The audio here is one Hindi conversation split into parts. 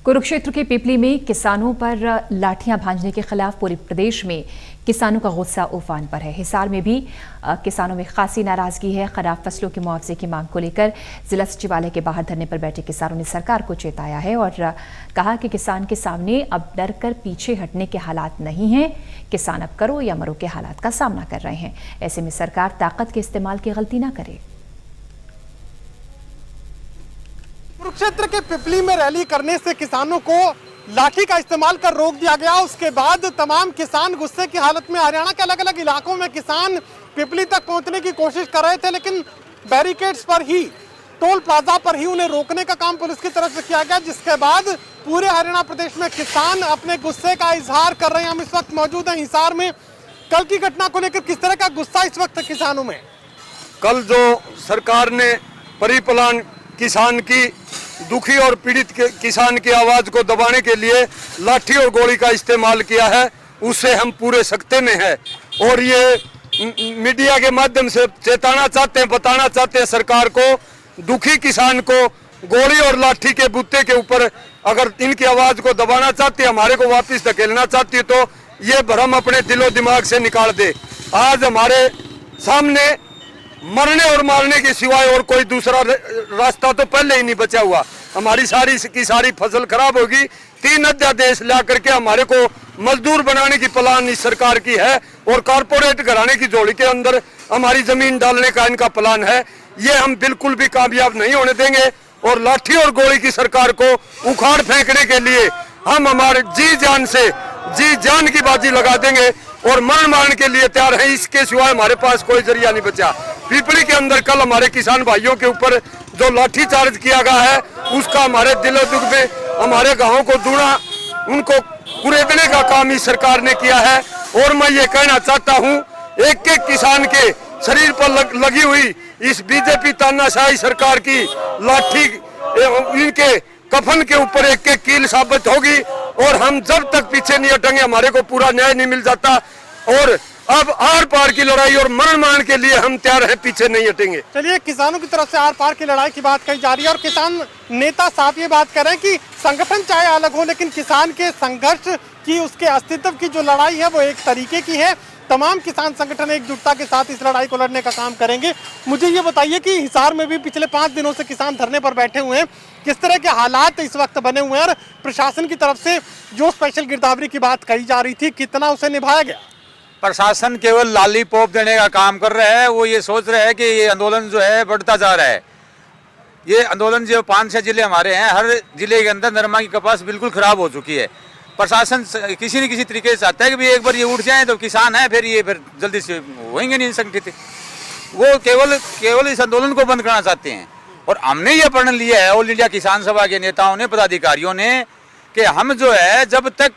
कुरुक्षेत्र के पिपली में किसानों पर लाठियां भांजने के खिलाफ पूरे प्रदेश में किसानों का गुस्सा उफान पर है। हिसार में भी किसानों में खासी नाराजगी है। खराब फसलों के मुआवजे की मांग को लेकर जिला सचिवालय के बाहर धरने पर बैठे किसानों ने सरकार को चेताया है और कहा कि किसान के सामने अब डर कर पीछे हटने के हालात नहीं हैं। किसान अब करो या मरो के हालात का सामना कर रहे हैं। ऐसे में सरकार ताकत के इस्तेमाल की गलती न करे। कुरुक्षेत्र के पिपली में रैली करने से किसानों को लाठी का इस्तेमाल कर रोक दिया गया। उसके बाद तमाम किसान गुस्से की हालत में हरियाणा के अलग अलग इलाकों में किसान पिपली तक पहुंचने की कोशिश कर रहे थे, लेकिन बैरिकेड्स पर ही, टोल प्लाजा पर ही उन्हें रोकने का काम पुलिस की तरफ से किया गया, जिसके बाद पूरे हरियाणा प्रदेश में किसान अपने गुस्से का इजहार कर रहे हैं। हम इस वक्त मौजूद हैं हिसार में। कल की घटना को लेकर किस तरह का गुस्सा इस वक्त किसानों में? कल जो सरकार ने परिप्लान किसान की, दुखी और पीड़ित किसान की आवाज को दबाने के लिए लाठी और गोली का इस्तेमाल किया है, उससे हम पूरे सख्ते में हैं और ये मीडिया के माध्यम से चेताना चाहते हैं, बताना चाहते हैं सरकार को, दुखी किसान को गोली और लाठी के बूते के ऊपर अगर इनकी आवाज को दबाना चाहती है, हमारे को वापस धकेलना चाहती है, तो ये भ्रम अपने दिलो दिमाग से निकाल दे। आज हमारे सामने मरने और मारने के सिवाय और कोई दूसरा रास्ता तो पहले ही नहीं बचा हुआ। हमारी सारी की सारी फसल खराब होगी। 3 अध्यादेश ला करके हमारे को मजदूर बनाने की प्लान इस सरकार की है और कारपोरेट घराने की झोली के अंदर हमारी जमीन डालने का इनका प्लान है। ये हम बिल्कुल भी कामयाब नहीं होने देंगे और लाठी और गोली की सरकार को उखाड़ फेंकने के लिए हम हमारे जी जान की बाजी लगा देंगे और मरण मारने के लिए तैयार हैं। इसके सिवाय हमारे पास कोई जरिया नहीं बचा। पिपली के अंदर कल हमारे किसान भाइयों के ऊपर जो लाठी चार्ज किया गया है, उसका हमारे दिलो दुख में हमारे गांवों को दूना, उनको कुरेदने का काम इस सरकार ने किया है। और मैं ये कहना चाहता हूँ, एक एक किसान के शरीर पर लगी हुई इस बीजेपी तानाशाही सरकार की लाठी इनके कफन के ऊपर एक एक कील साबित होगी और हम जब तक पीछे नहीं हटेंगे हमारे को पूरा न्याय नहीं मिल जाता। और अब आर पार की लड़ाई और मरण मारण के लिए हम तैयार हैं, पीछे नहीं हटेंगे। चलिए, किसानों की तरफ से आर पार की लड़ाई की बात कही जा रही है और किसान नेता साहब ये बात कर रहे हैं कि संगठन चाहे अलग हो, लेकिन किसान के संघर्ष की, उसके अस्तित्व की जो लड़ाई है वो एक तरीके की है। तमाम किसान संगठन एकजुटता के साथ इस लड़ाई को लड़ने का काम करेंगे। मुझे ये बताइए कि हिसार में भी पिछले 5 दिनों से किसान धरने पर बैठे हुए हैं, किस तरह के हालात इस वक्त बने हुए हैं और प्रशासन की तरफ से जो स्पेशल गिरदावरी की बात कही जा रही थी, कितना उसे निभाया गया? प्रशासन केवल लॉलीपॉप देने का काम कर रहा है। वो ये सोच रहे हैं कि ये आंदोलन जो है बढ़ता जा रहा है। ये आंदोलन जो 5-6 जिले हमारे हैं, हर जिले के अंदर नरमा की कपास बिल्कुल खराब हो चुकी है। प्रशासन किसी न किसी तरीके से चाहता है कि भी एक बार ये उठ जाए तो किसान है, फिर जल्दी से होंगे नहीं संगठित। वो केवल इस आंदोलन को बंद करना चाहते हैं। और हमने ये प्रण लिया है ऑल इंडिया किसान सभा के नेताओं ने, पदाधिकारियों ने, कि हम जो है जब तक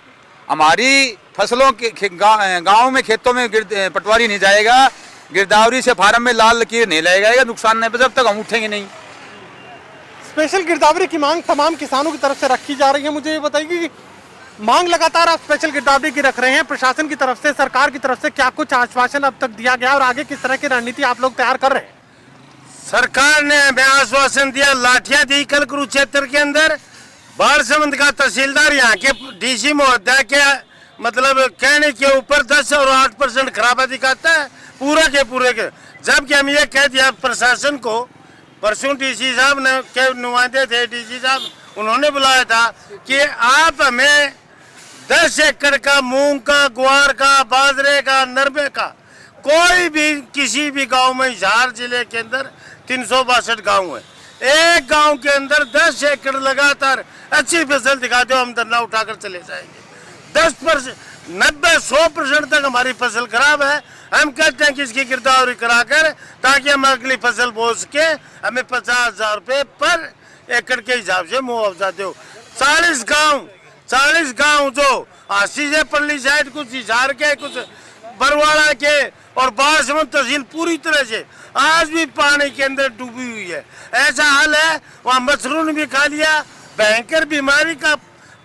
हमारी फसलों के गाँव में, खेतों में पटवारी नहीं जाएगा, गिरदावरी से फार्म में लाल लकीर नहीं लगाएगा, नुकसान नहीं, जब तक हम उठेंगे नहीं। स्पेशल गिरदावरी की मांग तमाम किसानों की तरफ से रखी जा रही है। मुझे ये बताइए कि मांग लगातार आप स्पेशल गिरदावरी की रख रहे हैं, प्रशासन की तरफ से, सरकार की तरफ से क्या कुछ आश्वासन अब तक दिया गया और आगे किस तरह की रणनीति आप लोग तैयार कर रहे हैं? सरकार ने हमें आश्वासन दिया, लाठियां दी कल कुरुक्षेत्र के अंदर। बाढ़समंद का तहसीलदार यहाँ के डीसी महोदय के मतलब कहने के ऊपर 10 और 8% खराबा दिखाता है पूरे के। जबकि हम ये कह दिया प्रशासन को, परसों डीसी साहब ने के नुमाइंदे थे, डीसी साहब, उन्होंने बुलाया था कि आप हमें 10 एकड़ का मूंग का, ग्वार का, बाजरे का, नरमे का, कोई भी किसी भी गांव में, हिसार जिले के अंदर 362 गांव है, एक गांव के अंदर 10 एकड़ लगातार अच्छी फसल दिखा दो, हम धरना उठाकर चले जाएंगे। 10%, 90-100% तक हमारी फसल खराब है। हम कहते हैं कि इसकी गिरदावरी कराकर, ताकि हम अगली फसल बो सके, हमें 50,000 रुपये पर एकड़ के हिसाब से मुआवजा दो। 40 गांव जो आसी से पल्ली साइड, कुछ हिसार के, कुछ बरवाड़ा के और बाढ़समंद तहसील पूरी तरह से आज भी पानी के अंदर डूबी हुई है। ऐसा हाल है, वहाँ मशरूम भी खा लिया, भयंकर बीमारी का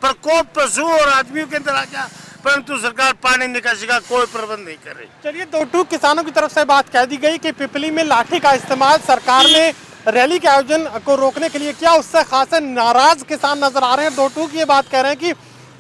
प्रकोप पशु और आदमियों के अंदर आ गया, परंतु सरकार पानी निकासी का कोई प्रबंध नहीं कर रही। चलिए, 2 किसानों की तरफ से बात कह दी गई कि पिपली में लाठी का इस्तेमाल सरकार ने रैली के आयोजन को रोकने के लिए किया, उससे खासे नाराज किसान नजर आ रहे हैं। दो टूक ये बात कह रहे हैं कि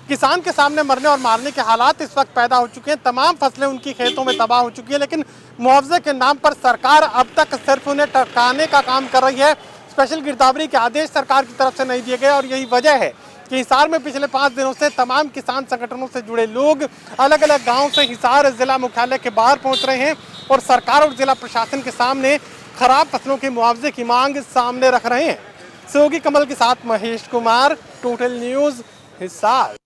किसान के सामने मरने और मारने के हालात इस वक्त पैदा हो चुके हैं। तमाम फसलें उनकी खेतों में तबाह हो चुकी है, लेकिन मुआवजे के नाम पर सरकार अब तक सिर्फ उन्हें टरकाने का काम कर रही है। स्पेशल गिरदावरी के आदेश सरकार की तरफ से नहीं दिए गए और यही वजह है कि हिसार में पिछले 5 दिनों से तमाम किसान संगठनों से जुड़े लोग अलग अलग गाँव से हिसार जिला मुख्यालय के बाहर पहुँच रहे हैं और सरकार और जिला प्रशासन के सामने खराब फसलों के मुआवजे की मांग सामने रख रहे हैं। सहयोगी कमल के साथ महेश कुमार, टोटल न्यूज़, हिसार।